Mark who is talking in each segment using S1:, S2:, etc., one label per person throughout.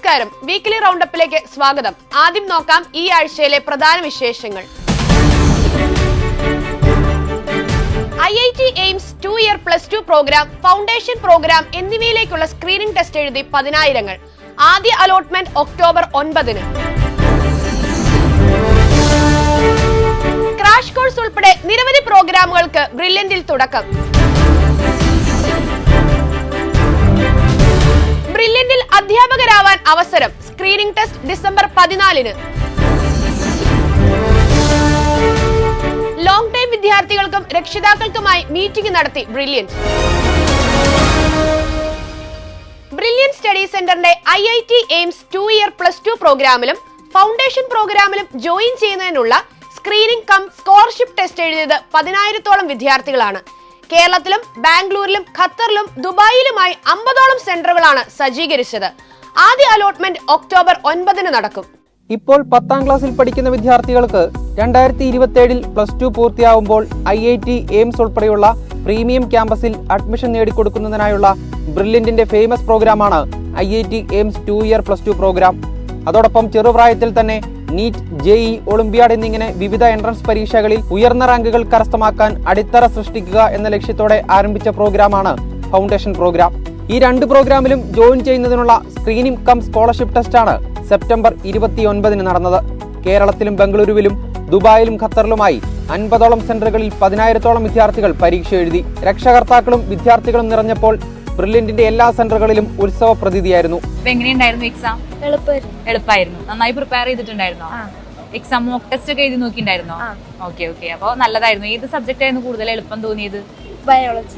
S1: നമസ്കാരം, വീക്കിലി റൗണ്ടപ്പിലേക്ക് സ്വാഗതം. ആദ്യം നോക്കാം ഈ ആഴ്ചയിലെ പ്രധാന വിശേഷങ്ങൾ. IIT AIIMS 2 year +2 programme, foundation programme എന്നിവയിലേക്കുള്ള സ്ക്രീനിംഗ് ടെസ്റ്റ് എഴുതി 10,000. ആദ്യ അലോട്ട്മെന്റ് ഒക്ടോബർ 9-ന്. ക്രാഷ് കോഴ്സ് ഉൾപ്പെടെ നിരവധി പ്രോഗ്രാമുകൾക്ക് ബ്രില്യന്റിൽ തുടക്കം. ബ്രില്യന്റിൽ അധ്യാപകരാവാൻ അവസരം. സ്ക്രീനിംഗ് ടെസ്റ്റ് ഡിസംബർ 14-ന്. ലോങ് ടൈം വിദ്യാർത്ഥികൾക്കും രക്ഷിതാക്കൾക്കുമായി മീറ്റിംഗ് നടത്തി ബ്രില്യന്റ്. ബ്രില്യന്റ് സ്റ്റഡി സെന്ററിന്റെ IIT എയിംസ് 2 ഇയർ +2 പ്രോഗ്രാമിലും ഫൗണ്ടേഷൻ പ്രോഗ്രാമിലും ജോയിൻ ചെയ്യുന്നതിനുള്ള സ്ക്രീനിംഗ് കം സ്കോളർഷിപ്പ് ടെസ്റ്റ് എഴുതിയത് 10,000-ഓളം വിദ്യാർത്ഥികളാണ്. കേരളത്തിലും ബാംഗ്ലൂരിലും ഖത്തറിലും ദുബായിലുമായി 50-ഓളം സെന്ററുകളാണ് സജ്ജീകരിച്ചത്. ആദ്യ അലോട്ട്മെന്റ് ഒക്ടോബർ 9-ന് നടക്കും.
S2: ഇപ്പോൾ 10ാം ക്ലാസ്സിൽ പഠിക്കുന്ന വിദ്യാർത്ഥികൾക്ക് 2027-ൽ +2 പൂർത്തിയാവുമ്പോൾ IIT എയിംസ് ഉൾപ്പെടെയുള്ള പ്രീമിയം ക്യാമ്പസിൽ അഡ്മിഷൻ നേടിക്കൊടുക്കുന്നതിനായുള്ള ബ്രില്യന്റിന്റെ ഫേമസ് പ്രോഗ്രാമാണ് IIT എയിംസ് 2 ഇയർ +2 പ്രോഗ്രാം. അതോടൊപ്പം ചെറുപ്രായത്തിൽ തന്നെ നീറ്റ്, JEE, ഒളിമ്പ്യാഡ് എന്നിങ്ങനെ വിവിധ എൻട്രൻസ് പരീക്ഷകളിൽ ഉയർന്ന റാങ്കുകൾ കരസ്ഥമാക്കാൻ അടിത്തറ സൃഷ്ടിക്കുക എന്ന ലക്ഷ്യത്തോടെ ആരംഭിച്ച പ്രോഗ്രാമാണ് ഫൗണ്ടേഷൻ പ്രോഗ്രാം. ഈ 2 പ്രോഗ്രാമിലും ജോയിൻ ചെയ്യുന്നതിനുള്ള സ്ക്രീനിംഗ് കം സ്കോളർഷിപ്പ് ടെസ്റ്റാണ് സെപ്റ്റംബർ 29-ന് നടന്നത്. കേരളത്തിലും ബംഗളൂരുവിലും ദുബായിലും ഖത്തറിലുമായി 50-ഓളം സെന്ററുകളിൽ 10,000-ഓളം വിദ്യാർത്ഥികൾ പരീക്ഷ എഴുതി. രക്ഷകർത്താക്കളും വിദ്യാർത്ഥികളും നിറഞ്ഞപ്പോൾ ബ്രില്യന്റിന്റെ എല്ലാ സെന്ററുകളിലും ഉത്സവ പ്രതീതിയായിരുന്നു.
S3: എങ്ങനെയുണ്ടായിരുന്നു എക്സാം? എളുപ്പമായിരുന്നു. നന്നായി പ്രിപ്പയർ ചെയ്തിട്ടുണ്ടായിരുന്നോ? എക്സാം മോക്ക് ടെസ്റ്റ് ഒക്കെ എഴുതി നോക്കിയിട്ടുണ്ടായിരുന്നോ? ഓക്കെ. അപ്പോൾ നല്ലതായിരുന്നു. ഏത് സബ്ജക്റ്റ് ആയിരുന്നു കൂടുതൽ എളുപ്പം തോന്നിയത്?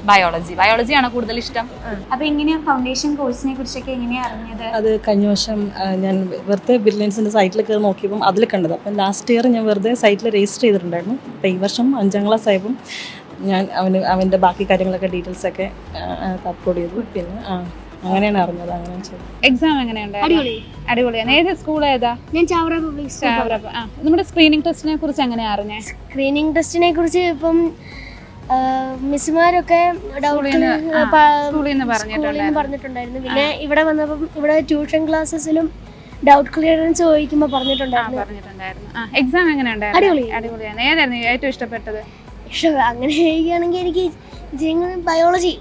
S3: ബയോളജി ആണോ കൂടുതൽ ഇഷ്ടം?
S4: അപ്പൊ എങ്ങനെയാ ഫൗണ്ടേഷൻ കോഴ്സിനെ കുറിച്ചൊക്കെ എങ്ങനെയാ അറിഞ്ഞത്?
S5: അത് കഴിഞ്ഞ വർഷം ഞാൻ വെറുതെ ബ്രില്യൻസിന്റെ സൈറ്റിൽ കയറി നോക്കിയപ്പോൾ അതിൽ കണ്ടത്. അപ്പം ലാസ്റ്റ് ഇയർ ഞാൻ വെറുതെ സൈറ്റിൽ രജിസ്റ്റർ ചെയ്തിട്ടുണ്ടായിരുന്നു. അപ്പം ഈ വർഷം 5ാം ക്ലാസ് ആയപ്പം ഞാൻ അവൻ്റെ ബാക്കി കാര്യങ്ങളൊക്കെ ഡീറ്റെയിൽസ് ഒക്കെ അപ്ലോഡ് ചെയ്തു. പിന്നെ അങ്ങനെയാണ് അറിഞ്ഞത്. അങ്ങനെ ചെയ്തു.
S3: എക്സാം എങ്ങനെയുണ്ടായിരുന്നു? അടിപൊളിയാണ്. ഏത് സ്കൂൾ ഏതാ?
S4: ഞാൻ ചാവറ പബ്ലിക് സ്കൂൾ.
S3: നമ്മുടെ സ്ക്രീനിംഗ് ടെസ്റ്റിനെ കുറിച്ച് എങ്ങനെയാ അറിഞ്ഞേ?
S4: സ്ക്രീനിംഗ് ടെസ്റ്റിനെ കുറിച്ച് ഇപ്പം മിസ്സുമാരൊക്കെ പറഞ്ഞിട്ടുണ്ടായിരുന്നു. പിന്നെ ഇവിടെ വന്നപ്പം ഇവിടെ ട്യൂഷൻ ക്ലാസ്സസിലും ഡൗട്ട് ക്ലിയറൻസ് ചോദിക്കുമ്പോൾ പറഞ്ഞിട്ടുണ്ടായിരുന്നു.
S3: എക്സാം എങ്ങനെയുണ്ടായിരുന്നു? അടിപൊളിയാണ്. ഏതായിരുന്നു ഏറ്റവും ഇഷ്ടപ്പെട്ടത്?
S4: അങ്ങനെ ചെയ്യുകയാണെങ്കിൽ എനിക്ക് ബയോളജി.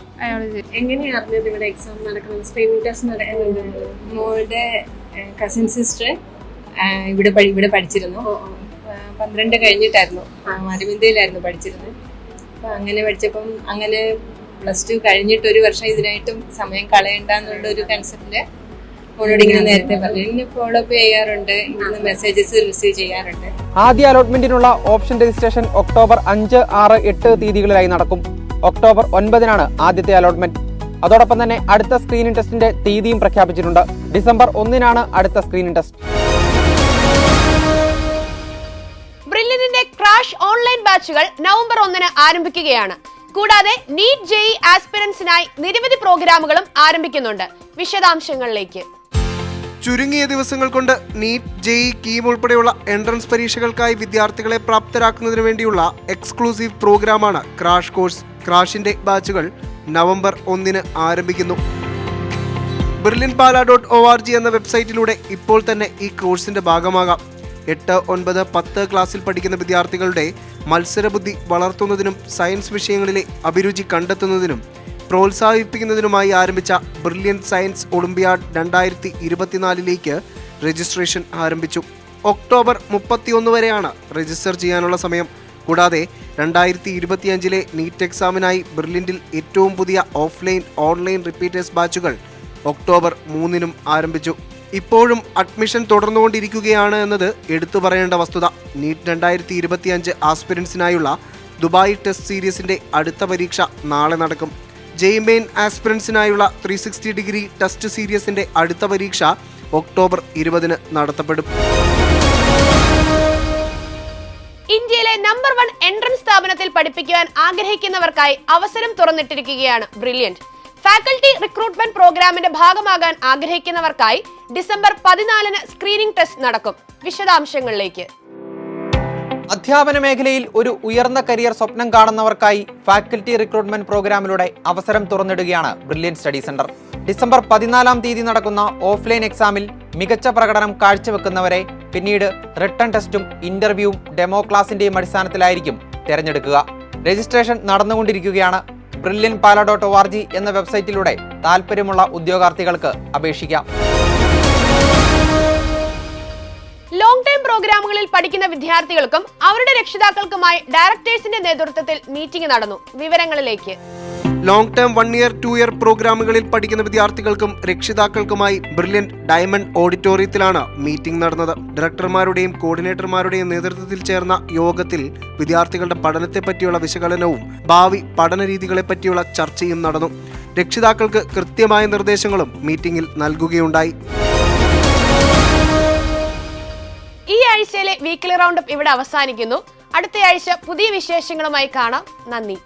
S6: എങ്ങനെയാ അറിഞ്ഞത് ഇവിടെ എക്സാം നടക്കുന്നത്, സ്ക്രീനിംഗ് ടെസ്റ്റ് നടക്കുന്നുണ്ട്? മോളുടെ കസിൻ സിസ്റ്റർ ഇവിടെ പഠിച്ചിരുന്നു. 12 കഴിഞ്ഞിട്ടായിരുന്നു, അരവിന്ദയിലായിരുന്നു പഠിച്ചിരുന്നത്. അപ്പം അങ്ങനെ പഠിച്ചപ്പം അങ്ങനെ +2 കഴിഞ്ഞിട്ട് 1 വർഷം ഇതിനായിട്ടും സമയം കളയണ്ട എന്നുള്ള ഒരു കൺസെപ്റ്റില് മോളോട് ഇങ്ങനെ നേരത്തെ പറഞ്ഞു. ഇങ്ങനെ ഫോളോ അപ്പ് ചെയ്യാറുണ്ട്, ഇങ്ങനെ മെസ്സേജസ് റിസീവ് ചെയ്യാറുണ്ട്.
S2: ആദ്യ അലോട്ട്മെന്റിനുള്ള ഓപ്ഷൻ രജിസ്ട്രേഷൻ ഒക്ടോബർ 5, 6, 8 തീയതികളിലായി നടക്കും. ഒക്ടോബർ 9-നാണ് ആദ്യത്തെ അലോട്ട്മെന്റ്. അതോടൊപ്പം തന്നെ അടുത്ത സ്ക്രീനിംഗ് ടെസ്റ്റിന്റെ തീയതിയും പ്രഖ്യാപിച്ചിട്ടുണ്ട്. ഡിസംബർ 1-നാണ് അടുത്ത സ്ക്രീനിംഗ് ടെസ്റ്റ്.
S1: ബ്രില്യന്റിന്റെ ക്രാഷ് ഓൺലൈൻ ബാച്ചുകൾ നവംബർ 1-ന് ആരംഭിക്കുകയാണ്. കൂടാതെ നീറ്റ്, JEE ആസ്പിരൻസിനായി നിരവധി പ്രോഗ്രാമുകളും ആരംഭിക്കുന്നുണ്ട്. വിശദാംശങ്ങളിലേക്ക്.
S7: ചുരുങ്ങിയ ദിവസങ്ങൾ കൊണ്ട് നീറ്റ്, JEE, കീം ഉൾപ്പെടെയുള്ള എൻട്രൻസ് പരീക്ഷകൾക്കായി വിദ്യാർത്ഥികളെ പ്രാപ്തരാക്കുന്നതിന് വേണ്ടിയുള്ള എക്സ്ക്ലൂസീവ് പ്രോഗ്രാമാണ് ക്രാഷ് കോഴ്സ്. ക്രാഷിന്റെ ബാച്ചുകൾ നവംബർ 1-ന് ആരംഭിക്കുന്നു. brilliantpala.org എന്ന വെബ്സൈറ്റിലൂടെ ഇപ്പോൾ തന്നെ ഈ കോഴ്സിന്റെ ഭാഗമാകാം. 8, 9, 10 ക്ലാസ്സിൽ പഠിക്കുന്ന വിദ്യാർത്ഥികളുടെ മത്സരബുദ്ധി വളർത്തുന്നതിനും സയൻസ് വിഷയങ്ങളിലെ അഭിരുചി കണ്ടെത്തുന്നതിനും പ്രോത്സാഹിപ്പിക്കുന്നതിനുമായി ആരംഭിച്ച ബ്രില്യന്റ് സയൻസ് ഒളിമ്പ്യാഡ് 2024-ലേക്ക് രജിസ്ട്രേഷൻ ആരംഭിച്ചു. ഒക്ടോബർ 31 വരെയാണ് രജിസ്റ്റർ ചെയ്യാനുള്ള സമയം. കൂടാതെ 2025-ലെ നീറ്റ് എക്സാമിനായി ബ്രില്യന്റിൽ ഏറ്റവും പുതിയ ഓഫ്ലൈൻ, ഓൺലൈൻ റിപ്പീറ്റേഴ്സ് ബാച്ചുകൾ ഒക്ടോബർ 3-നും ആരംഭിച്ചു. ഇപ്പോഴും അഡ്മിഷൻ തുടർന്നുകൊണ്ടിരിക്കുകയാണ് എന്നത് എടുത്തു പറയേണ്ട വസ്തുത. നീറ്റ് 2025 ആസ്പിരൻസിനായുള്ള ദുബായ് ടെസ്റ്റ് സീരീസിന്റെ അടുത്ത പരീക്ഷ നാളെ നടക്കും. JEE മെയിൻ ആസ്പിരൻസിനായുള്ള 360 ഡിഗ്രി ടെസ്റ്റ് സീരീസിന്റെ അടുത്ത പരീക്ഷ ഒക്ടോബർ 20-ന് നടത്തപ്പെടും.
S1: ഇന്ത്യയിലെ നമ്പർ 1 എൻട്രൻസ് സ്ഥാപനത്തിൽ പഠിപ്പിക്കുവാൻ ആഗ്രഹിക്കുന്നവർക്കായി അവസരം തുറന്നിട്ടിരിക്കുകയാണ് ബ്രില്യന്റ്. ഫാക്കൽറ്റി റിക്രൂട്ട്മെന്റ് പ്രോഗ്രാമിന്റെ ഭാഗമാകാൻ ആഗ്രഹിക്കുന്നവർക്കായി ഡിസംബർ 14-ന് സ്ക്രീനിംഗ് ടെസ്റ്റ് നടക്കും. വിശദാംശങ്ങളിലേക്ക്.
S2: അധ്യാപന മേഖലയിൽ ഒരു ഉയർന്ന കരിയർ സ്വപ്നം കാണുന്നവർക്കായി ഫാക്കൽറ്റി റിക്രൂട്ട്മെന്റ് പ്രോഗ്രാമിലൂടെ അവസരം തുറന്നിടുകയാണ് ബ്രില്യൻ സ്റ്റഡി സെന്റർ. ഡിസംബർ 14 തീയതി നടക്കുന്ന ഓഫ്ലൈൻ എക്സാമിൽ മികച്ച പ്രകടനം കാഴ്ചവെക്കുന്നവരെ പിന്നീട് റിട്ടൺ ടെസ്റ്റും ഇന്റർവ്യൂവും ഡെമോ ക്ലാസിന്റെയും അടിസ്ഥാനത്തിലായിരിക്കും തിരഞ്ഞെടുക്കുക. രജിസ്ട്രേഷൻ നടന്നുകൊണ്ടിരിക്കുകയാണ്. brilliantpala.org എന്ന വെബ്സൈറ്റിലൂടെ താൽപ്പര്യമുള്ള ഉദ്യോഗാർത്ഥികൾക്ക് അപേക്ഷിക്കാം.
S1: ലോങ് ടൈം പ്രോഗ്രാമുകളിൽ പഠിക്കുന്ന വിദ്യാർത്ഥികൾക്കും അവരുടെ രക്ഷിതാക്കൾക്കുമായി ഡയറക്ടേഴ്സിന്റെ നേതൃത്വത്തിൽ മീറ്റിംഗ് നടന്നു. വിവരങ്ങളിലേക്ക്.
S7: ലോങ് ടേം 1 ഇയർ 2 ഇയർ പ്രോഗ്രാമുകളിൽ പഠിക്കുന്ന വിദ്യാർത്ഥികൾക്കും രക്ഷിതാക്കൾക്കുമായി ബ്രില്യന്റ് ഡയമണ്ട് ഓഡിറ്റോറിയത്തിലാണ് മീറ്റിംഗ് നടന്നത്. ഡയറക്ടർമാരുടെയും കോർഡിനേറ്റർമാരുടെയും നേതൃത്വത്തിൽ ചേർന്ന യോഗത്തിൽ വിദ്യാർത്ഥികളുടെ പഠനത്തെ പറ്റിയുള്ള വിശകലനവും ഭാവി പഠന രീതികളെ പറ്റിയുള്ള ചർച്ചയും നടന്നു. രക്ഷിതാക്കൾക്ക് കൃത്യമായ നിർദ്ദേശങ്ങളും മീറ്റിംഗിൽ നൽകുകയുണ്ടായി.
S1: ഈ ആഴ്ചയിലെ വീക്ക്ലി റൗണ്ടപ്പ് ഇവിടെ അവസാനിക്കുന്നു. അടുത്ത ആഴ്ച പുതിയ വിശേഷങ്ങളുമായി കാണാം. നന്ദി.